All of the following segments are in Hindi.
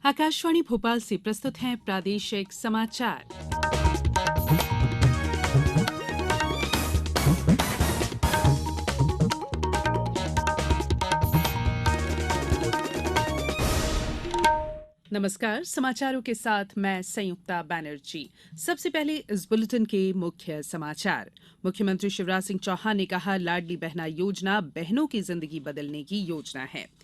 आकाशवाणी भोपाल से प्रस्तुत हैं प्रादेशिक समाचार। नमस्कार, समाचारों के साथ मैं संयुक्ता बैनर्जी। सबसे पहले इस बुलेटिन के मुख्य समाचार। मुख्यमंत्री शिवराज सिंह चौहान ने कहा, लाडली बहना योजना बहनों की जिंदगी बदलने की योजना है।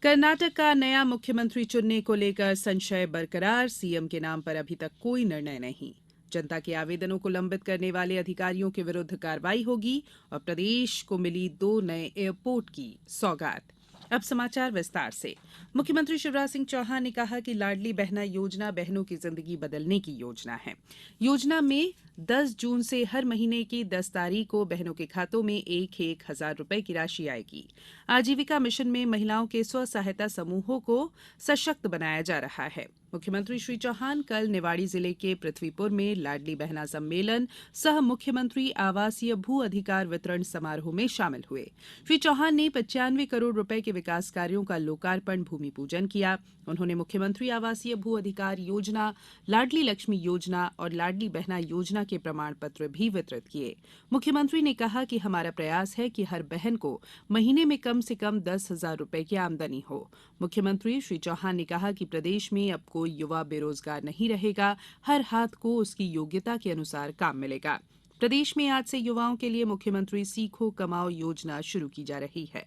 कर्नाटक का नया मुख्यमंत्री चुनने को लेकर संशय बरकरार, सीएम के नाम पर अभी तक कोई निर्णय नहीं। जनता के आवेदनों को लंबित करने वाले अधिकारियों के विरुद्ध कार्रवाई होगी और प्रदेश को मिली 2 नए एयरपोर्ट की सौगात। अब समाचार विस्तार से। मुख्यमंत्री शिवराज सिंह चौहान ने कहा कि लाडली बहना योजना बहनों की जिंदगी बदलने की योजना है। योजना में 10 जून से हर महीने की 10 तारीख को बहनों के खातों में 1,000 रुपए की राशि आएगी। आजीविका मिशन में महिलाओं के स्व सहायता समूहों को सशक्त बनाया जा रहा है। मुख्यमंत्री श्री चौहान कल निवाड़ी जिले के पृथ्वीपुर में लाडली बहना सम्मेलन सह मुख्यमंत्री आवासीय भू अधिकार वितरण समारोह में शामिल हुए। श्री चौहान ने 95 करोड़ रुपए के विकास कार्यों का लोकार्पण भूमि पूजन किया। उन्होंने मुख्यमंत्री आवासीय भू अधिकार योजना, लाडली लक्ष्मी योजना और लाडली बहना योजना के प्रमाण पत्र भी वितरित किए। मुख्यमंत्री ने कहा कि हमारा प्रयास है कि हर बहन को महीने में कम से कम 10,000 रुपए की आमदनी हो। मुख्यमंत्री श्री चौहान ने कहा कि प्रदेश में अब कोई युवा बेरोजगार नहीं रहेगा, हर हाथ को उसकी योग्यता के अनुसार काम मिलेगा। प्रदेश में आज से युवाओं के लिए मुख्यमंत्री सीखो कमाओ योजना शुरू की जा रही है।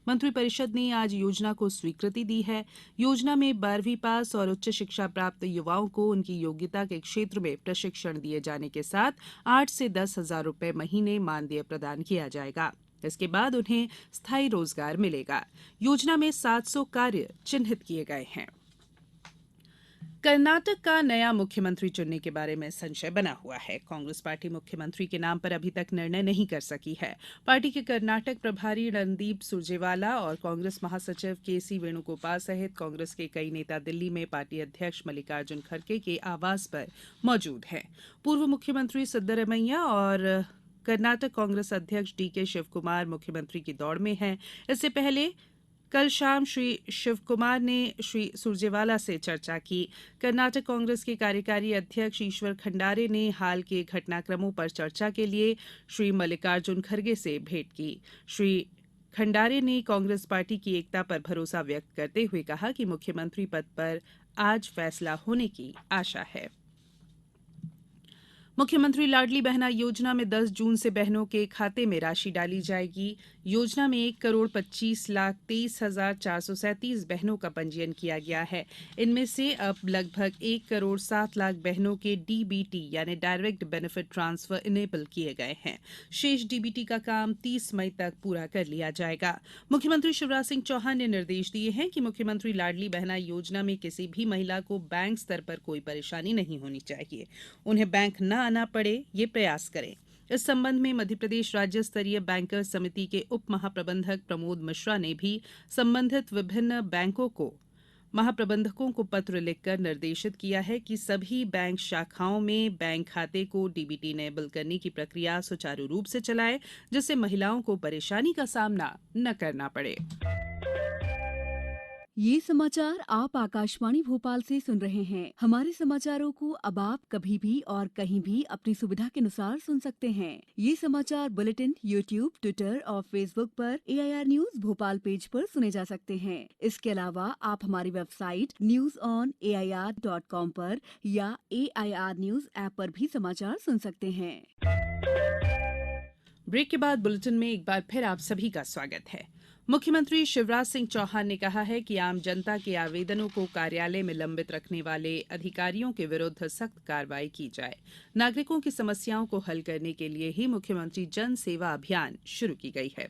मंत्रिपरिषद ने आज योजना को स्वीकृति दी है। योजना में 12वीं पास और उच्च शिक्षा प्राप्त युवाओं को उनकी योग्यता के क्षेत्र में प्रशिक्षण दिए जाने के साथ 8 से 10,000 रुपए महीने मानदेय प्रदान किया जाएगा। इसके बाद उन्हें स्थायी रोजगार मिलेगा। योजना में 700 कार्य चिन्हित किए गए हैं। कर्नाटक का नया मुख्यमंत्री चुनने के बारे में संशय बना हुआ है। कांग्रेस पार्टी मुख्यमंत्री के नाम पर अभी तक निर्णय नहीं कर सकी है। पार्टी के कर्नाटक प्रभारी रणदीप सुरजेवाला और कांग्रेस महासचिव केसी वेणुगोपाल सहित कांग्रेस के कई नेता दिल्ली में पार्टी अध्यक्ष मल्लिकार्जुन खड़गे के आवास पर मौजूद हैं। पूर्व मुख्यमंत्री सिद्धरमैया और कर्नाटक कांग्रेस अध्यक्ष डीके शिवकुमार मुख्यमंत्री की दौड़ में हैं। इससे पहले कल शाम श्री शिवकुमार ने श्री सुरजेवाला से चर्चा की। कर्नाटक कांग्रेस के कार्यकारी अध्यक्ष ईश्वर खंडारे ने हाल के घटनाक्रमों पर चर्चा के लिए श्री मल्लिकार्जुन खड़गे से भेंट की। श्री खंडारे ने कांग्रेस पार्टी की एकता पर भरोसा व्यक्त करते हुए कहा कि मुख्यमंत्री पद पर आज फैसला होने की आशा है। मुख्यमंत्री लाडली बहना योजना में 10 जून से बहनों के खाते में राशि डाली जाएगी। योजना में 1,25,23,437 बहनों का पंजीयन किया गया है। इनमें से अब लगभग 1,07,00,000 बहनों के डीबीटी यानी डायरेक्ट बेनिफिट ट्रांसफर इनेबल किए गए हैं। शेष डीबीटी का काम 30 मई तक पूरा कर लिया जाएगा। मुख्यमंत्री शिवराज सिंह चौहान ने निर्देश दिए हैं कि मुख्यमंत्री लाडली बहना योजना में किसी भी महिला को बैंक स्तर पर कोई परेशानी नहीं होनी चाहिए। उन्हें बैंक न आना पड़े, ये प्रयास करें। इस संबंध में मध्यप्रदेश राज्य स्तरीय बैंकर्स समिति के उप महाप्रबंधक प्रमोद मिश्रा ने भी संबंधित विभिन्न बैंकों को महाप्रबंधकों को पत्र लिखकर निर्देशित किया है कि सभी बैंक शाखाओं में बैंक खाते को डीबीटी इनेबल करने की प्रक्रिया सुचारू रूप से चलाए, जिससे महिलाओं को परेशानी का सामना न करना पड़े। ये समाचार आप आकाशवाणी भोपाल से सुन रहे हैं। हमारे समाचारों को अब आप कभी भी और कहीं भी अपनी सुविधा के अनुसार सुन सकते हैं। ये समाचार बुलेटिन यूट्यूब, ट्विटर और फेसबुक पर AIR न्यूज भोपाल पेज पर सुने जा सकते हैं। इसके अलावा आप हमारी वेबसाइट newsonair.com पर या AIR न्यूज ऐप पर भी समाचार सुन सकते हैं। ब्रेक के बाद बुलेटिन में एक बार फिर आप सभी का स्वागत है। मुख्यमंत्री शिवराज सिंह चौहान ने कहा है कि आम जनता के आवेदनों को कार्यालय में लंबित रखने वाले अधिकारियों के विरुद्ध सख्त कार्रवाई की जाए। नागरिकों की समस्याओं को हल करने के लिए ही मुख्यमंत्री जन सेवा अभियान शुरू की गई है।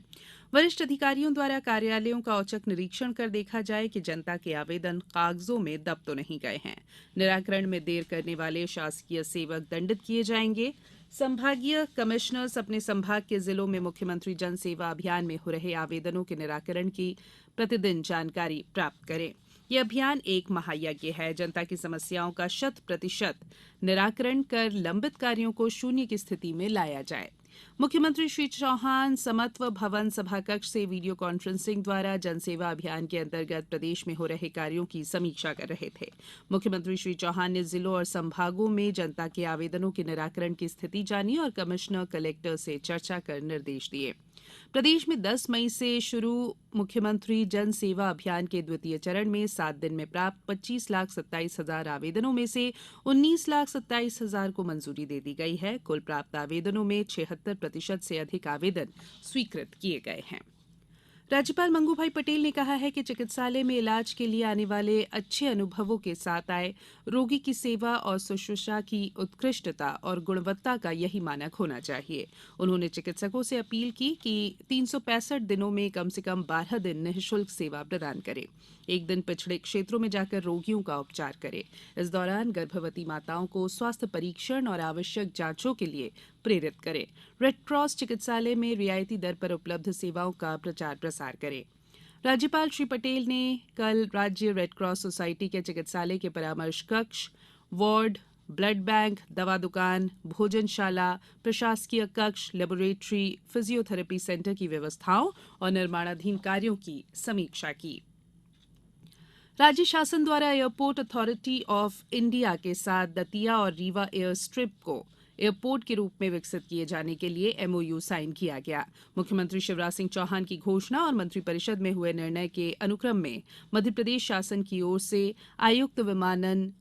वरिष्ठ अधिकारियों द्वारा कार्यालयों का औचक निरीक्षण कर देखा जाए कि जनता के आवेदन कागजों में दब तो नहीं गए हैं। निराकरण में देर करने वाले शासकीय सेवक दंडित किए जाएंगे। संभागीय कमिश्नर्स अपने संभाग के जिलों में मुख्यमंत्री जन सेवा अभियान में हो रहे आवेदनों के निराकरण की प्रतिदिन जानकारी प्राप्त करें। यह अभियान एक महायज्ञ है। जनता की समस्याओं का 100% निराकरण कर लंबित कार्यों को शून्य की स्थिति में लाया जाए। मुख्यमंत्री श्री चौहान समत्व भवन सभाकक्ष से वीडियो कॉन्फ्रेंसिंग द्वारा जनसेवा अभियान के अंतर्गत प्रदेश में हो रहे कार्यों की समीक्षा कर रहे थे। मुख्यमंत्री श्री चौहान ने जिलों और संभागों में जनता के आवेदनों के निराकरण की स्थिति जानी और कमिश्नर कलेक्टर से चर्चा कर निर्देश दिए। प्रदेश में 10 मई से शुरू मुख्यमंत्री जन सेवा अभियान के द्वितीय चरण में 7 दिन में प्राप्त 25,27,000 आवेदनों में से 19,27,000 को मंजूरी दे दी गई है। कुल प्राप्त आवेदनों में 76% से अधिक आवेदन स्वीकृत किए गए हैं। राज्यपाल मंगू भाई पटेल ने कहा है कि चिकित्सालय में इलाज के लिए आने वाले अच्छे अनुभवों के साथ आए रोगी की सेवा और शुश्रूषा की उत्कृष्टता और गुणवत्ता का यही मानक होना चाहिए। उन्होंने चिकित्सकों से अपील की कि 365 दिनों में कम से कम 12 दिन निःशुल्क सेवा प्रदान करें। एक दिन पिछड़े क्षेत्रों में जाकर रोगियों का उपचार करें। इस दौरान गर्भवती माताओं को स्वास्थ्य परीक्षण और आवश्यक जांचों के लिए प्रेरित करें। रेड क्रॉस चिकित्सालय में रियायती दर पर उपलब्ध सेवाओं का प्रचार प्रसार करें। राज्यपाल श्री पटेल ने कल राज्य रेड क्रॉस सोसाइटी के चिकित्सालय के परामर्श कक्ष, वार्ड, ब्लड बैंक, दवा दुकान, भोजनशाला, प्रशासकीय कक्ष, लेबोरेटरी, फिजियोथेरेपी सेंटर की व्यवस्थाओं और निर्माणाधीन कार्यों की समीक्षा की। राज्य शासन द्वारा एयरपोर्ट अथॉरिटी ऑफ इंडिया के साथ दतिया और रीवा एयर स्ट्रिप को एयरपोर्ट के रूप में विकसित किए जाने के लिए एमओयू साइन किया गया। मुख्यमंत्री शिवराज सिंह चौहान की घोषणा और मंत्रिपरिषद में हुए निर्णय के अनुक्रम में मध्यप्रदेश शासन की ओर से आयुक्त विमानन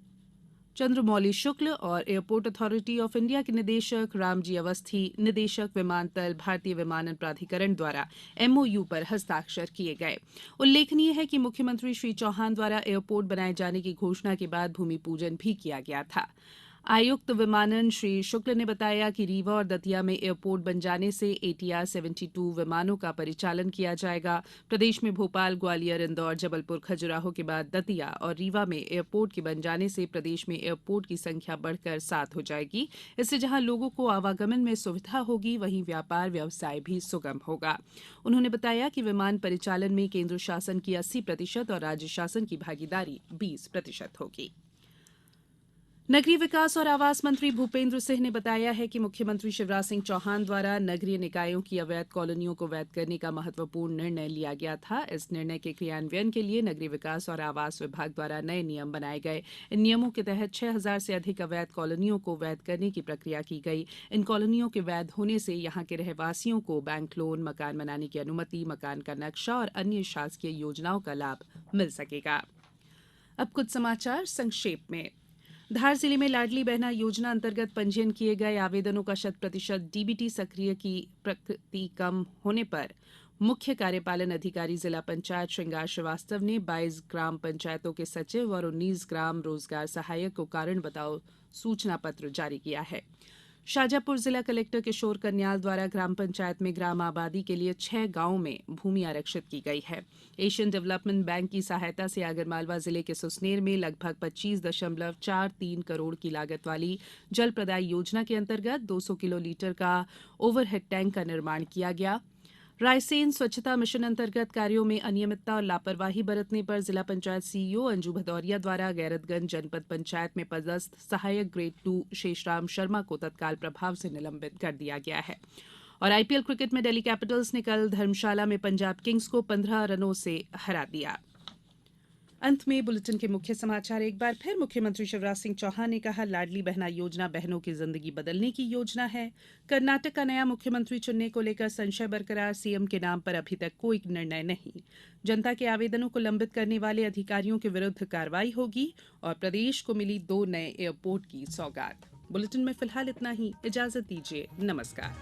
चंद्रमौली शुक्ल और एयरपोर्ट अथॉरिटी ऑफ इंडिया के निदेशक रामजी अवस्थी, निदेशक विमानतल भारतीय विमानन प्राधिकरण द्वारा एमओयू पर हस्ताक्षर किए गए। उल्लेखनीय है कि मुख्यमंत्री श्री चौहान द्वारा एयरपोर्ट बनाए जाने की घोषणा के बाद भूमि पूजन भी किया गया था। आयुक्त विमानन श्री शुक्ल ने बताया कि रीवा और दतिया में एयरपोर्ट बन जाने से ATR 72 विमानों का परिचालन किया जाएगा। प्रदेश में भोपाल, ग्वालियर, इंदौर, जबलपुर, खजुराहो के बाद दतिया और रीवा में एयरपोर्ट के बन जाने से प्रदेश में एयरपोर्ट की संख्या बढ़कर 7 हो जाएगी। इससे जहां लोगों को आवागमन में सुविधा होगी, वहीं व्यापार व्यवसाय भी सुगम होगा। उन्होंने बताया कि विमान परिचालन में केंद्र शासन की 80% और राज्य शासन की भागीदारी 20% होगी। नगरीय विकास और आवास मंत्री भूपेंद्र सिंह ने बताया है कि मुख्यमंत्री शिवराज सिंह चौहान द्वारा नगरीय निकायों की अवैध कॉलोनियों को वैध करने का महत्वपूर्ण निर्णय लिया गया था। इस निर्णय के क्रियान्वयन के लिए नगरीय विकास और आवास विभाग द्वारा नए नियम बनाए गए। इन नियमों के तहत 6,000 से अधिक अवैध कॉलोनियों को वैध करने की प्रक्रिया की गई। इन कॉलोनियों के वैध होने से यहां के रहवासियों को बैंक लोन, मकान बनाने की अनुमति, मकान का नक्शा और अन्य शासकीय योजनाओं का लाभ मिल सकेगा। अब कुछ समाचार संक्षेप में। धार जिले में लाडली बहना योजना अंतर्गत पंजीयन किए गए आवेदनों का 100% डीबीटी सक्रिय की प्रकृति कम होने पर मुख्य कार्यपालन अधिकारी जिला पंचायत श्रृंगार श्रीवास्तव ने 22 ग्राम पंचायतों के सचिव और 19 ग्राम रोजगार सहायक को कारण बताओ सूचना पत्र जारी किया है। शाजापुर जिला कलेक्टर किशोर कन्याल द्वारा ग्राम पंचायत में ग्राम आबादी के लिए 6 गांवों में भूमि आरक्षित की गई है। एशियन डेवलपमेंट बैंक की सहायता से आगरमालवा जिले के सुसनेर में लगभग 25.43 करोड़ की लागत वाली जल प्रदाय योजना के अंतर्गत 200 किलोलीटर का ओवरहेड टैंक का निर्माण किया गया। रायसेन स्वच्छता मिशन अंतर्गत कार्यों में अनियमितता और लापरवाही बरतने पर जिला पंचायत सीईओ अंजू भदौरिया द्वारा गैरतगंज जनपद पंचायत में पदस्थ सहायक ग्रेड 2 शेषराम शर्मा को तत्काल प्रभाव से निलंबित कर दिया गया है। और आईपीएल क्रिकेट में दिल्ली कैपिटल्स ने कल धर्मशाला में पंजाब किंग्स को 15 रनों से हरा दिया। अंत में बुलेटिन के मुख्य समाचार एक बार फिर। मुख्यमंत्री शिवराज सिंह चौहान ने कहा, लाडली बहना योजना बहनों की जिंदगी बदलने की योजना है। कर्नाटक का नया मुख्यमंत्री चुनने को लेकर संशय बरकरार, सीएम के नाम पर अभी तक कोई निर्णय नहीं। जनता के आवेदनों को लंबित करने वाले अधिकारियों के विरुद्ध कार्रवाई होगी। और प्रदेश को मिली 2 नए एयरपोर्ट की सौगात। बुलेटिन में फिलहाल इतना ही। इजाजत दीजिए। नमस्कार।